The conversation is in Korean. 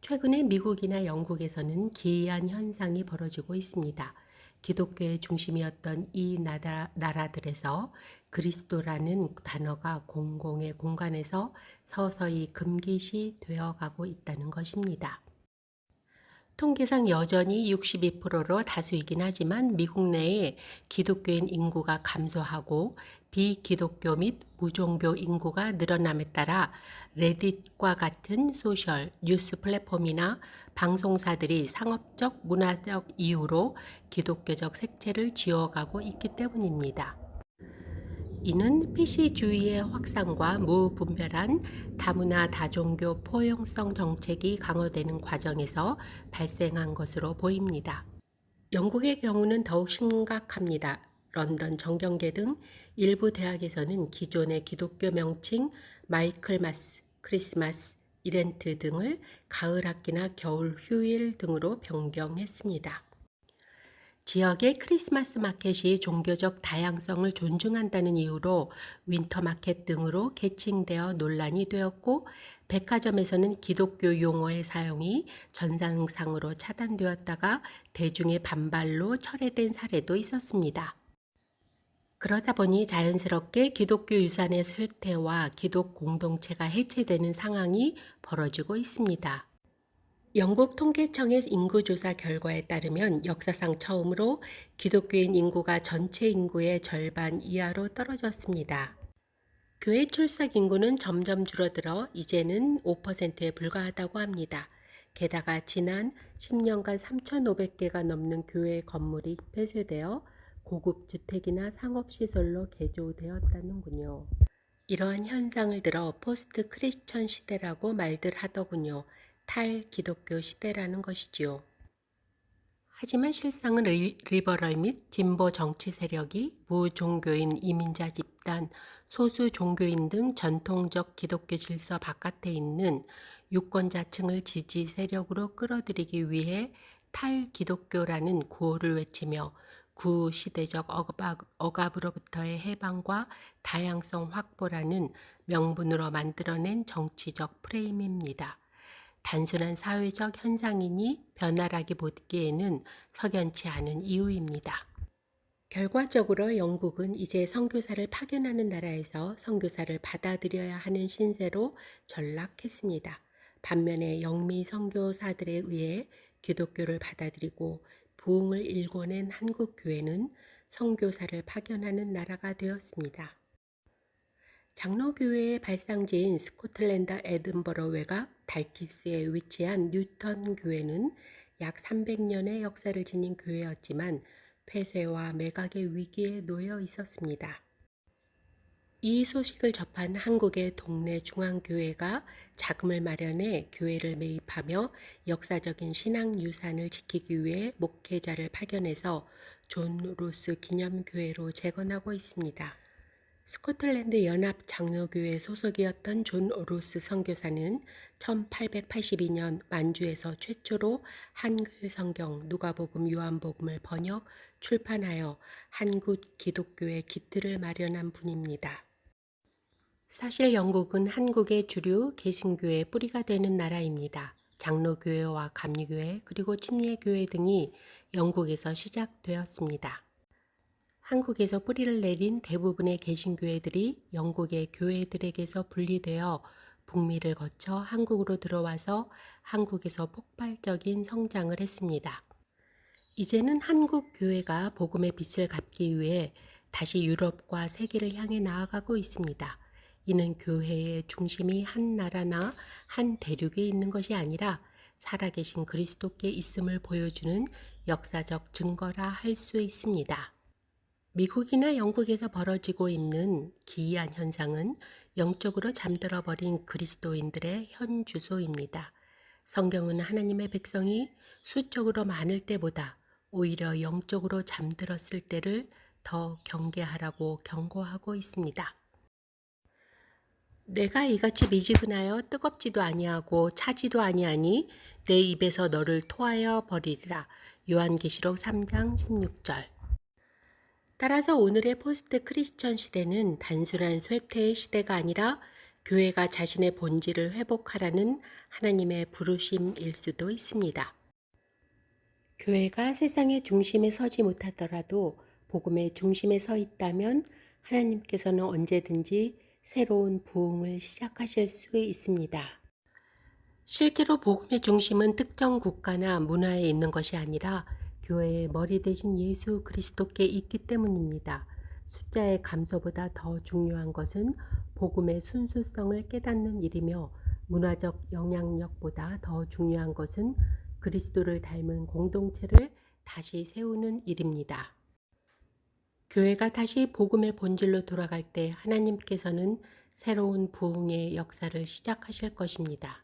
최근에 미국이나 영국에서는 기이한 현상이 벌어지고 있습니다. 기독교의 중심이었던 이 나라들에서 그리스도라는 단어가 공공의 공간에서 서서히 금기시 되어가고 있다는 것입니다. 통계상 여전히 62%로 다수이긴 하지만 미국 내에 기독교인 인구가 감소하고 비기독교 및 무종교 인구가 늘어남에 따라 레딧과 같은 소셜 뉴스 플랫폼이나 방송사들이 상업적 문화적 이유로 기독교적 색채를 지워가고 있기 때문입니다. 이는 PC주의의 확산과 무분별한 다문화 다종교 포용성 정책이 강화되는 과정에서 발생한 것으로 보입니다. 영국의 경우는 더욱 심각합니다. 런던 정경계 등 일부 대학에서는 기존의 기독교 명칭 마이클마스, 크리스마스, 이벤트 등을 가을 학기나 겨울 휴일 등으로 변경했습니다. 지역의 크리스마스 마켓이 종교적 다양성을 존중한다는 이유로 윈터 마켓 등으로 개칭되어 논란이 되었고, 백화점에서는 기독교 용어의 사용이 전상상으로 차단되었다가 대중의 반발로 철회된 사례도 있었습니다. 그러다 보니 자연스럽게 기독교 유산의 쇠퇴와 기독 공동체가 해체되는 상황이 벌어지고 있습니다. 영국 통계청의 인구조사 결과에 따르면 역사상 처음으로 기독교인 인구가 전체 인구의 절반 이하로 떨어졌습니다. 교회 출석 인구는 점점 줄어들어 이제는 5%에 불과하다고 합니다. 게다가 지난 10년간 3,500개가 넘는 교회 건물이 폐쇄되어 고급 주택이나 상업시설로 개조되었다는군요. 이러한 현상을 들어 포스트 크리스천 시대라고 말들 하더군요. 탈기독교 시대라는 것이지요. 하지만 실상은 리버럴 및 진보 정치 세력이 무종교인 이민자 집단, 소수 종교인 등 전통적 기독교 질서 바깥에 있는 유권자층을 지지 세력으로 끌어들이기 위해 탈기독교라는 구호를 외치며 구시대적 억압으로부터의 해방과 다양성 확보라는 명분으로 만들어낸 정치적 프레임입니다. 단순한 사회적 현상이니 변화라기 보기에는 석연치 않은 이유입니다. 결과적으로 영국은 이제 선교사를 파견하는 나라에서 선교사를 받아들여야 하는 신세로 전락했습니다. 반면에 영미 선교사들에 의해 기독교를 받아들이고 부흥을 일궈낸 한국 교회는 선교사를 파견하는 나라가 되었습니다. 장로교회의 발상지인 스코틀랜드 에든버러 외곽 달키스에 위치한 뉴턴 교회는 약 300년의 역사를 지닌 교회였지만 폐쇄와 매각의 위기에 놓여 있었습니다. 이 소식을 접한 한국의 동네 중앙교회가 자금을 마련해 교회를 매입하며 역사적인 신앙 유산을 지키기 위해 목회자를 파견해서 존 로스 기념교회로 재건하고 있습니다. 스코틀랜드 연합 장로교회 소속이었던 존 로스 선교사는 1882년 만주에서 최초로 한글 성경, 누가복음, 요한복음을 번역, 출판하여 한국 기독교의 기틀을 마련한 분입니다. 사실 영국은 한국의 주류 개신교의 뿌리가 되는 나라입니다. 장로교회와 감리교회 그리고 침례교회 등이 영국에서 시작되었습니다. 한국에서 뿌리를 내린 대부분의 개신교회들이 영국의 교회들에게서 분리되어 북미를 거쳐 한국으로 들어와서 한국에서 폭발적인 성장을 했습니다. 이제는 한국 교회가 복음의 빛을 갚기 위해 다시 유럽과 세계를 향해 나아가고 있습니다. 이는 교회의 중심이 한 나라나 한 대륙에 있는 것이 아니라 살아계신 그리스도께 있음을 보여주는 역사적 증거라 할 수 있습니다. 미국이나 영국에서 벌어지고 있는 기이한 현상은 영적으로 잠들어 버린 그리스도인들의 현 주소입니다. 성경은 하나님의 백성이 수적으로 많을 때보다 오히려 영적으로 잠들었을 때를 더 경계하라고 경고하고 있습니다. 내가 이같이 미지근하여 뜨겁지도 아니하고 차지도 아니하니 내 입에서 너를 토하여 버리리라. 요한계시록 3장 16절. 따라서 오늘의 포스트 크리스천 시대는 단순한 쇠퇴의 시대가 아니라 교회가 자신의 본질을 회복하라는 하나님의 부르심일 수도 있습니다. 교회가 세상의 중심에 서지 못하더라도 복음의 중심에 서 있다면 하나님께서는 언제든지 새로운 부흥을 시작하실 수 있습니다. 실제로 복음의 중심은 특정 국가나 문화에 있는 것이 아니라 교회의 머리 대신 예수 그리스도께 있기 때문입니다. 숫자의 감소보다 더 중요한 것은 복음의 순수성을 깨닫는 일이며 문화적 영향력보다 더 중요한 것은 그리스도를 닮은 공동체를 다시 세우는 일입니다. 교회가 다시 복음의 본질로 돌아갈 때 하나님께서는 새로운 부흥의 역사를 시작하실 것입니다.